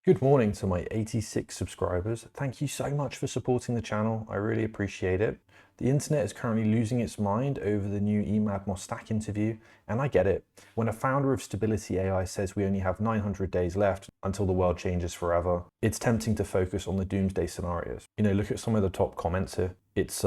Good morning to my 86 subscribers. Thank you so much for supporting the channel. I really appreciate it. The internet is currently losing its mind over the new Emad Mostaque interview, and I get it. When a founder of Stability AI says we only have 900 days left until the world changes forever, it's tempting to focus on the doomsday scenarios. Look at some of the top comments here. It's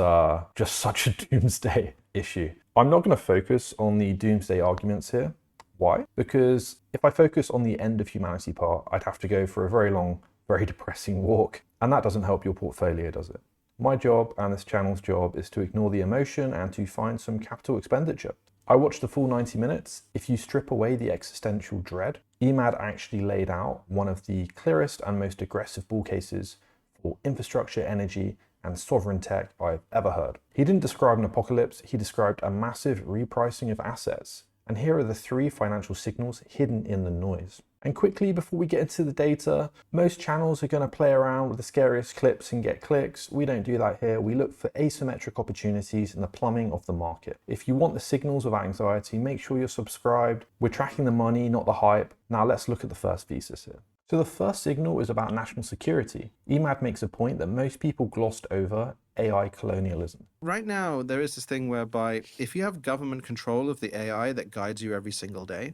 just such a doomsday issue. I'm not going to focus on the doomsday arguments here. Why? Because if I focus on the end of humanity part, I'd have to go for a very long, very depressing walk, and that doesn't help your portfolio, does it? My job and this channel's job is to ignore the emotion and to find some capital expenditure. I watched the full 90 minutes. If you strip away the existential dread, Emad actually laid out one of the clearest and most aggressive bull cases for infrastructure, energy, and sovereign tech I've ever heard. He didn't describe an apocalypse, he described a massive repricing of assets. And here are the 3 financial signals hidden in the noise. And quickly, before we get into the data, most channels are going to play around with the scariest clips and get clicks. We don't do that here. We look for asymmetric opportunities in the plumbing of the market. If you want the signals without anxiety, make sure you're subscribed. We're tracking the money, not the hype. Now let's look at the first thesis here. So the first signal is about national security. Emad makes a point that most people glossed over: AI colonialism. Right now, there is this thing whereby if you have government control of the AI that guides you every single day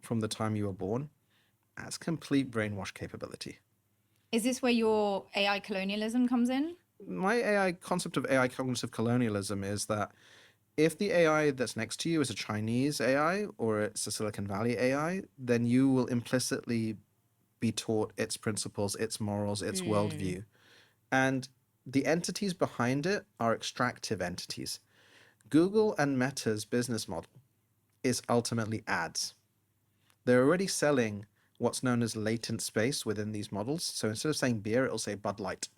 from the time you were born, that's complete brainwash capability. Is this where your AI colonialism comes in? My AI concept of AI cognitive colonialism is that if the AI that's next to you is a Chinese AI or it's a Silicon Valley AI, then you will implicitly be taught its principles, its morals, its worldview. And the entities behind it are extractive entities. Google and Meta's business model is ultimately ads. They're already selling what's known as latent space within these models. So instead of saying beer, it'll say Bud Light.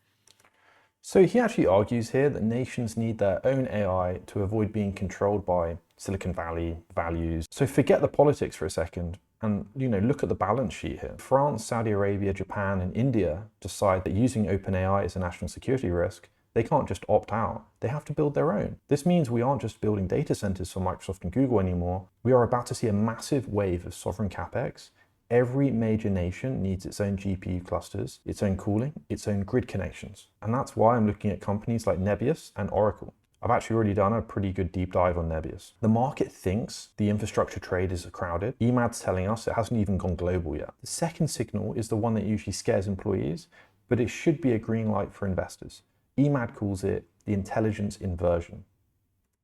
So he actually argues here that nations need their own AI to avoid being controlled by Silicon Valley values. So forget the politics for a second and look at the balance sheet here. France, Saudi Arabia, Japan, and India decide that using OpenAI is a national security risk. They can't just opt out. They have to build their own. This means we aren't just building data centers for Microsoft and Google anymore. We are about to see a massive wave of sovereign CapEx. Every major nation needs its own GPU clusters, its own cooling, its own grid connections. And that's why I'm looking at companies like Nebius and Oracle. I've actually already done a pretty good deep dive on Nebius. The market thinks the infrastructure trade is crowded. Emad's telling us it hasn't even gone global yet. The second signal is the one that usually scares employees, but it should be a green light for investors. Emad calls it the intelligence inversion.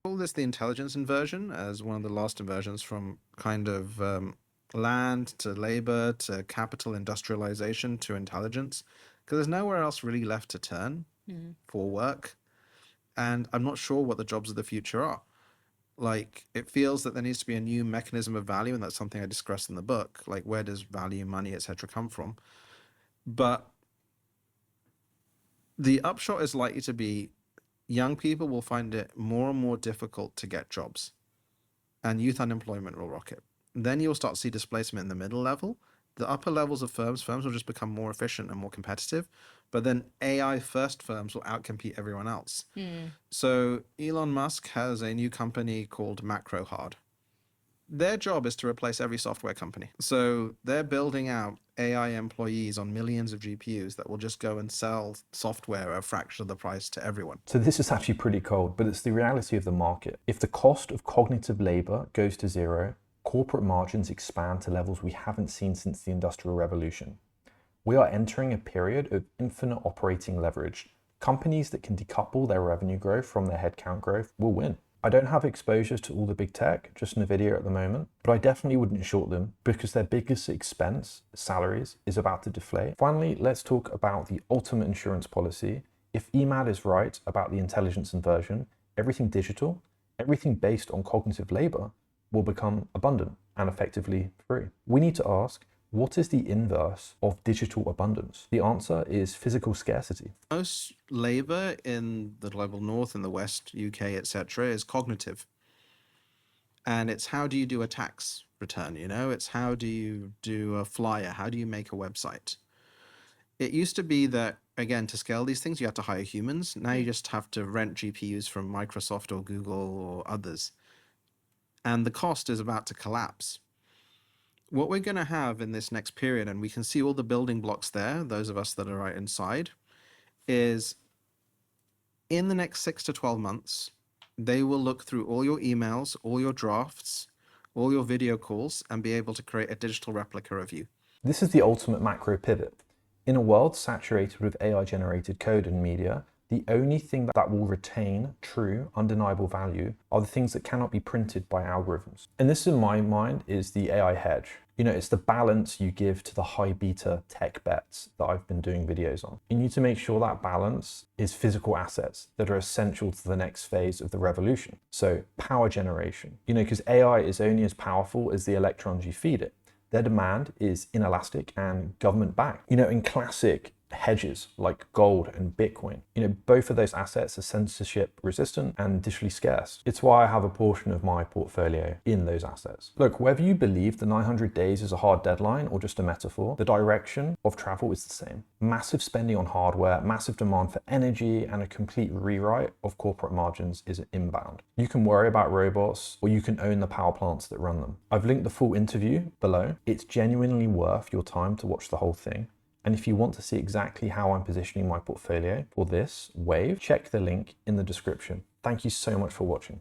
I call this the intelligence inversion as one of the last inversions from kind of land to labor to capital industrialization to intelligence, because there's nowhere else really left to turn for work. And I'm not sure what the jobs of the future are. Like, it feels that there needs to be a new mechanism of value, and that's something I discuss in the book. Like, where does value, money, etc. come from? But the upshot is likely to be young people will find it more and more difficult to get jobs, and youth unemployment will rocket. Then you'll start to see displacement in the middle level. The upper levels of firms will just become more efficient and more competitive, but then AI first firms will outcompete everyone else. So Elon Musk has a new company called MacroHard. Their job is to replace every software company. So they're building out AI employees on millions of GPUs that will just go and sell software at a fraction of the price to everyone. So this is actually pretty cold, but it's the reality of the market. If the cost of cognitive labor goes to zero, corporate margins expand to levels we haven't seen since the Industrial Revolution. We are entering a period of infinite operating leverage. Companies that can decouple their revenue growth from their headcount growth will win. I don't have exposures to all the big tech, just Nvidia at the moment, but I definitely wouldn't short them because their biggest expense, salaries, is about to deflate. Finally, let's talk about the ultimate insurance policy. If Emad is right about the intelligence inversion, everything digital, everything based on cognitive labor, will become abundant and effectively free. We need to ask, what is the inverse of digital abundance? The answer is physical scarcity. Most labor in the global north and the west, UK, etc., is cognitive. And it's how do you do a tax return, It's how do you do a flyer? How do you make a website? It used to be that, again, to scale these things, you have to hire humans. Now you just have to rent GPUs from Microsoft or Google or others. And the cost is about to collapse. what we're going to have in this next period, and we can see all the building blocks there, those of us that are right inside, is in the next 6 to 12 months, they will look through all your emails, all your drafts, all your video calls, and be able to create a digital replica of you. This is the ultimate macro pivot. In a world saturated with AI-generated code and media, the only thing that will retain true, undeniable value are the things that cannot be printed by algorithms. And this, in my mind, is the AI hedge. You know, it's the balance you give to the high beta tech bets that I've been doing videos on. You need to make sure that balance is physical assets that are essential to the next phase of the revolution. So power generation, you know, because AI is only as powerful as the electrons you feed it. Their demand is inelastic and government backed. You know, in classic hedges like gold and Bitcoin, you know, both of those assets are censorship resistant and digitally scarce. It's why I have a portion of my portfolio in those assets. Look, whether you believe the 900 days is a hard deadline or just a metaphor, the direction of travel is the same. Massive spending on hardware, massive demand for energy, and a complete rewrite of corporate margins is inbound. You can worry about robots or you can own the power plants that run them. I've linked the full interview below. It's genuinely worth your time to watch the whole thing. And if you want to see exactly how I'm positioning my portfolio for this wave, check the link in the description. Thank you so much for watching.